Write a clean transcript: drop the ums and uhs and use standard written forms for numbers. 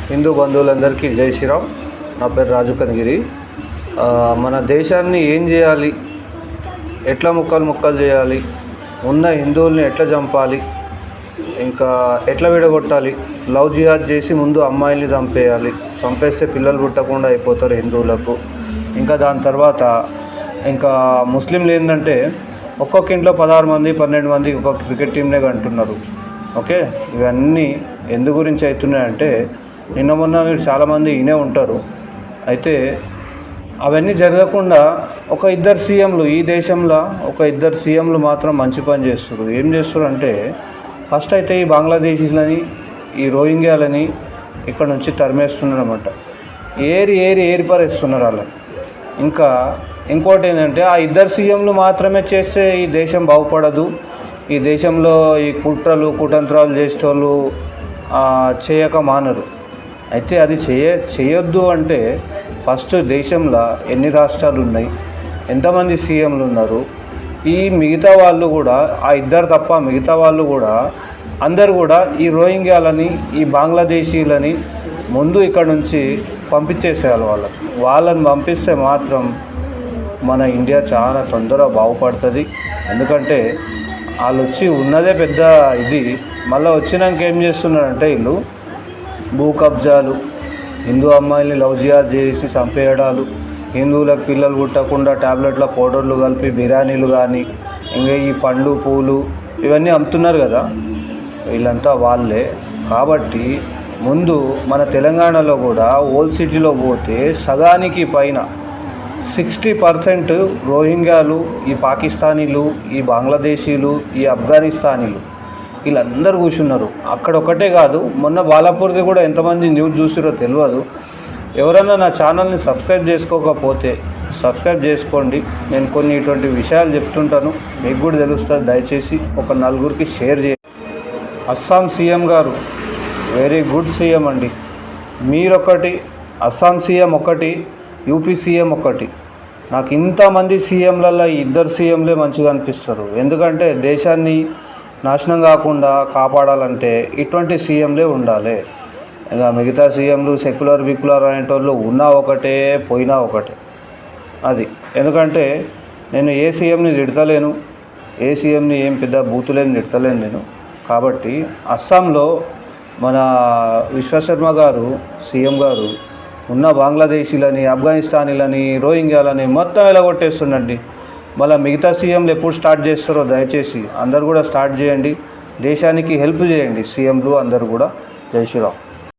హిందూ బంధువులందరికీ జై శ్రీరామ్. నా పేరు రాజు కనిగిరి. మన దేశాన్ని ఏం చేయాలి, ఎట్లా ముక్కలు చేయాలి, ఉన్న హిందువుల్ని ఎట్లా చంపాలి, ఇంకా ఎట్లా విడగొట్టాలి, లవ్ జిహాద్ చేసి ముందు అమ్మాయిల్ని చంపేస్తే పిల్లలు పుట్టకుండా అయిపోతారు హిందువులకు. ఇంకా దాని తర్వాత ఇంకా ముస్లింలు ఏంటంటే ఒక్కొక్క ఇంట్లో 16 మంది 12 మంది ఒక్కొక్క క్రికెట్ టీంనే కంటున్నారు. ఓకే, ఇవన్నీ ఎందు గురించి అవుతున్నాయంటే నిన్న మొన్న మీరు చాలామంది వినే ఉంటారు. అయితే అవన్నీ జరగకుండా ఒక ఇద్దరు సీఎంలు, ఈ దేశంలో ఒక ఇద్దరు సీఎంలు మాత్రం మంచి పని చేస్తారు. ఏం చేస్తారు అంటే ఫస్ట్ అయితే ఈ బంగ్లాదేశీలని, ఈ రోహింగ్యాలని ఇక్కడ నుంచి తరిమేస్తున్నారు అన్నమాట. ఏరి పారేస్తున్నారు వాళ్ళని. ఇంకా ఇంకోటి ఏంటంటే ఆ ఇద్దరు సీఎంలు మాత్రమే చేస్తే ఈ దేశం బాగుపడదు. ఈ దేశంలో ఈ కుతంత్రాలు చేసేటోళ్ళు చేయక మానరు. అయితే అది చేయొద్దు అంటే ఫస్ట్ దేశంలో ఎన్ని రాష్ట్రాలు ఉన్నాయి, ఎంతమంది సీఎంలు ఉన్నారు, ఈ మిగతా వాళ్ళు కూడా, ఆ ఇద్దరు తప్ప మిగతా వాళ్ళు కూడా అందరు కూడా ఈ రోహింగ్యాలని, ఈ బంగ్లాదేశీలని ముందు ఇక్కడ నుంచి పంపించేసేయాలి. వాళ్ళని పంపిస్తే మాత్రం మన ఇండియా చాలా తొందరగా బాగుపడుతుంది. ఎందుకంటే వాళ్ళు వచ్చి ఉన్నదే పెద్ద ఇది, మళ్ళీ వచ్చినాక ఏం చేస్తున్నారంటే వీళ్ళు భూ కబ్జాలు, హిందూ అమ్మాయిల్ని లవ్ జిహాద్ చేసి చంపేయడాలు, హిందువులకు పిల్లలు పుట్టకుండా ట్యాబ్లెట్ల పౌడర్లు కలిపి బిర్యానీలు కానీ ఇంకా ఈ పండ్లు పూలు ఇవన్నీ అమ్ముతున్నారు కదా, వీళ్ళంతా వాళ్ళే. కాబట్టి ముందు మన తెలంగాణలో కూడా ఓల్డ్ సిటీలో పోతే సగానికి పైన 60% రోహింగ్యాలు, ఈ పాకిస్తానీలు, ఈ బంగ్లాదేశీలు, ఈ ఆఫ్ఘనిస్తానీలు వీళ్ళందరూ కూర్చున్నారు. అక్కడ ఒకటే కాదు, మొన్న బాలాపూర్ది కూడా ఎంతమంది న్యూస్ చూసిరో తెలియదు. ఎవరైనా నా ఛానల్ని సబ్స్క్రైబ్ చేసుకోకపోతే సబ్స్క్రైబ్ చేసుకోండి. నేను కొన్ని ఇటువంటి విషయాలు చెప్తుంటాను, మీకు కూడా తెలుస్తుంది. దయచేసి ఒక నలుగురికి షేర్ చేయండి. అస్సాం సీఎం గారు వెరీ గుడ్ సీఎం అండి. మీరొకటి, అస్సాం సీఎం ఒకటి, యూపీ సీఎం ఒకటి. నాకు ఇంతమంది సీఎంలలో ఇద్దరు సీఎంలే మంచిగా అనిపిస్తారు. ఎందుకంటే దేశాన్ని నాశనం కాకుండా కాపాడాలంటే ఇటువంటి సీఎంలే ఉండాలి. ఇంకా మిగతా సీఎంలు సెక్యులర్ అనేటోళ్ళు ఉన్నా ఒకటే పోయినా ఒకటే. అది ఎందుకంటే నేను ఏ సీఎంని తిడతలేను, ఏ సీఎంని ఏం పెద్ద బూతులేని తిడతలేను నేను. కాబట్టి అస్సాంలో మన విశ్వశర్మ గారు సీఎం గారు ఉన్న బంగ్లాదేశీలని, ఆఫ్ఘనిస్తానీలని, రోహింగ్యాలని మొత్తం ఎలగొట్టేస్తుండండి. మళ్ళీ మిగతా సీఎంలు ఎప్పుడు స్టార్ట్ చేస్తారో దయచేసి అందరు కూడా స్టార్ట్ చేయండి. దేశానికి హెల్ప్ చేయండి సీఎంలు అందరూ కూడా. జై శ్రీరామ్.